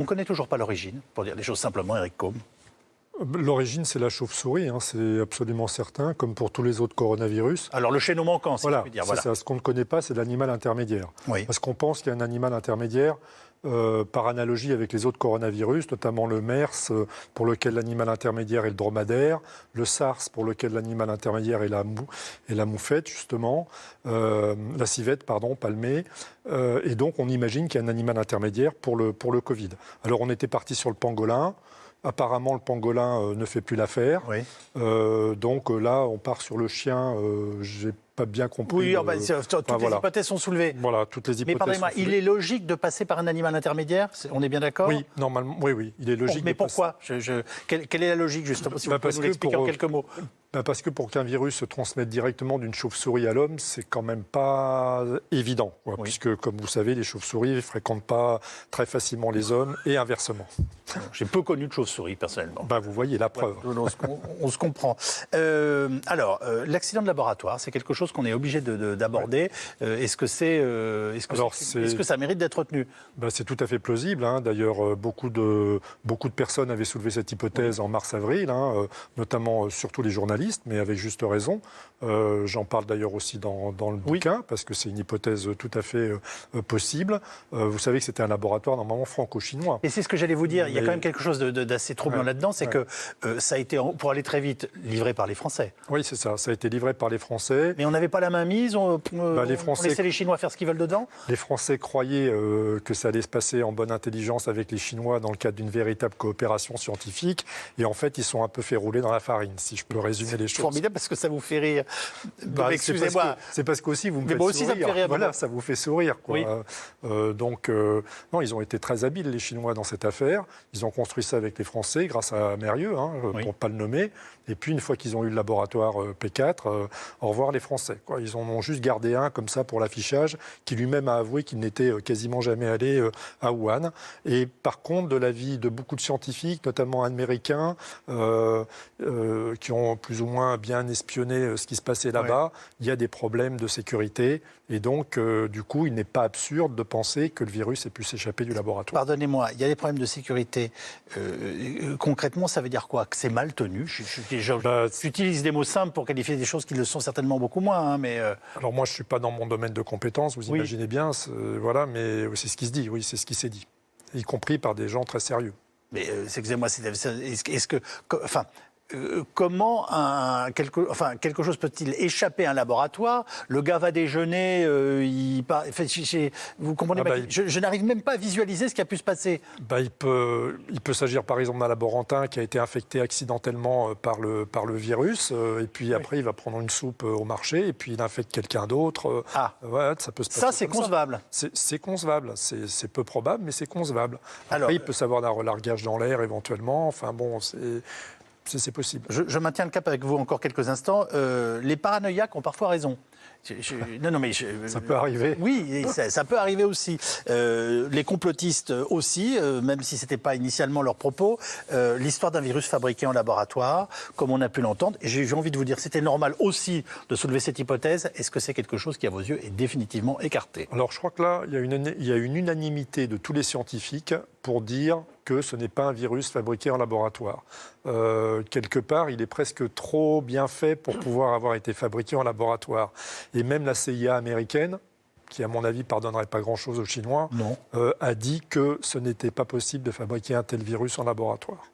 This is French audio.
On ne connaît toujours pas l'origine, pour dire les choses simplement, Eric Combe. L'origine, c'est la chauve-souris, c'est absolument certain, comme pour tous les autres coronavirus. Alors le chaînon manquant, si je puis dire. Voilà. Ça. Ce qu'on ne connaît pas, c'est l'animal intermédiaire. Oui. Parce qu'on pense qu'il y a un animal intermédiaire par analogie avec les autres coronavirus, notamment le MERS, pour lequel l'animal intermédiaire est le dromadaire, le SARS, pour lequel l'animal intermédiaire est la moufette, justement, la civette, pardon, palmée. Et donc, on imagine qu'il y a un animal intermédiaire pour le Covid. Alors, on était parti sur le pangolin. Apparemment, le pangolin ne fait plus l'affaire. Oui. Donc là, on part sur le chien. J'ai pas bien compris. Oui, toutes les hypothèses sont soulevées. Voilà, toutes les hypothèses. Mais pardonnez-moi, il est logique de passer par un animal intermédiaire. On est bien d'accord? Oui, normalement, oui, il est logique. Mais pourquoi quelle est la logique, justement, si vous pouvez nous l'expliquer en quelques mots? Parce que pour qu'un virus se transmette directement d'une chauve-souris à l'homme, c'est quand même pas évident. Oui. Puisque, comme vous savez, les chauves-souris ne fréquentent pas très facilement les hommes et inversement. J'ai peu connu de chauve-souris, personnellement. Vous voyez la preuve. Ouais, on se comprend. L'accident de laboratoire, c'est quelque chose qu'on est obligé d'aborder. Ouais. Est-ce que ça mérite d'être retenu? C'est tout à fait plausible. D'ailleurs, beaucoup de personnes avaient soulevé cette hypothèse en mars-avril, notamment surtout les journalistes, mais avec juste raison. J'en parle d'ailleurs aussi dans le bouquin, parce que c'est une hypothèse tout à fait possible. Vous savez que c'était un laboratoire normalement franco-chinois. Et c'est ce que j'allais vous dire. Il y a quand même quelque chose d'assez troublant là-dedans, c'est que ça a été, pour aller très vite, livré par les Français. Oui, c'est ça. Ça a été livré par les Français. Mais on n'avait pas la main mise, on laissait les Chinois faire ce qu'ils veulent dedans? Les Français croyaient que ça allait se passer en bonne intelligence avec les Chinois dans le cadre d'une véritable coopération scientifique. Et en fait, ils sont un peu fait rouler dans la farine, si je peux résumer les choses. Formidable, parce que ça vous fait rire. Excusez-moi. C'est parce qu'aussi vous me faites sourire. Ça me fait rire. Voilà, ça vous fait sourire, quoi. Oui. Non, ils ont été très habiles, les Chinois, dans cette affaire. Ils ont construit ça avec les Français, grâce à Mérieux, pour ne pas le nommer. Et puis, une fois qu'ils ont eu le laboratoire P4, au revoir les Français, quoi. Ils en ont juste gardé un, comme ça, pour l'affichage, qui lui-même a avoué qu'il n'était quasiment jamais allé à Wuhan. Et par contre, de l'avis de beaucoup de scientifiques, notamment américains, qui ont plus ou moins bien espionné ce qui se passait là-bas, il y a des problèmes de sécurité. Et donc, du coup, il n'est pas absurde de penser que le virus ait pu s'échapper du laboratoire. Pardonnez-moi, il y a des problèmes de sécurité. Concrètement, ça veut dire quoi? Que c'est mal tenu? J'utilise des mots simples pour qualifier des choses qui le sont certainement beaucoup moins. Alors moi, je ne suis pas dans mon domaine de compétence, vous imaginez bien. Mais c'est ce qui se dit, oui, c'est ce qui s'est dit. Y compris par des gens très sérieux. Mais excusez-moi, comment quelque chose peut-il échapper à un laboratoire? Le gars va déjeuner, vous comprenez je n'arrive même pas à visualiser ce qui a pu se passer. Il peut s'agir par exemple d'un laborantin qui a été infecté accidentellement par le virus, et puis après il va prendre une soupe au marché, et puis il infecte quelqu'un d'autre. Ça peut se passer. Ça, c'est concevable. C'est concevable. C'est peu probable, mais c'est concevable. Après, il peut savoir d'un relargage dans l'air éventuellement. C'est possible. Je maintiens le cap avec vous encore quelques instants. Les paranoïaques ont parfois raison. Ça peut arriver. Oui, ça peut arriver aussi. Les complotistes aussi, même si ce n'était pas initialement leur propos. L'histoire d'un virus fabriqué en laboratoire, comme on a pu l'entendre. Et j'ai envie de vous dire, c'était normal aussi de soulever cette hypothèse. Est-ce que c'est quelque chose qui, à vos yeux, est définitivement écarté? Alors, je crois que là, il y a une unanimité de tous les scientifiques pour dire que ce n'est pas un virus fabriqué en laboratoire. Quelque part, il est presque trop bien fait pour pouvoir avoir été fabriqué en laboratoire. Et même la CIA américaine, qui à mon avis pardonnerait pas grand-chose aux Chinois, a dit que ce n'était pas possible de fabriquer un tel virus en laboratoire.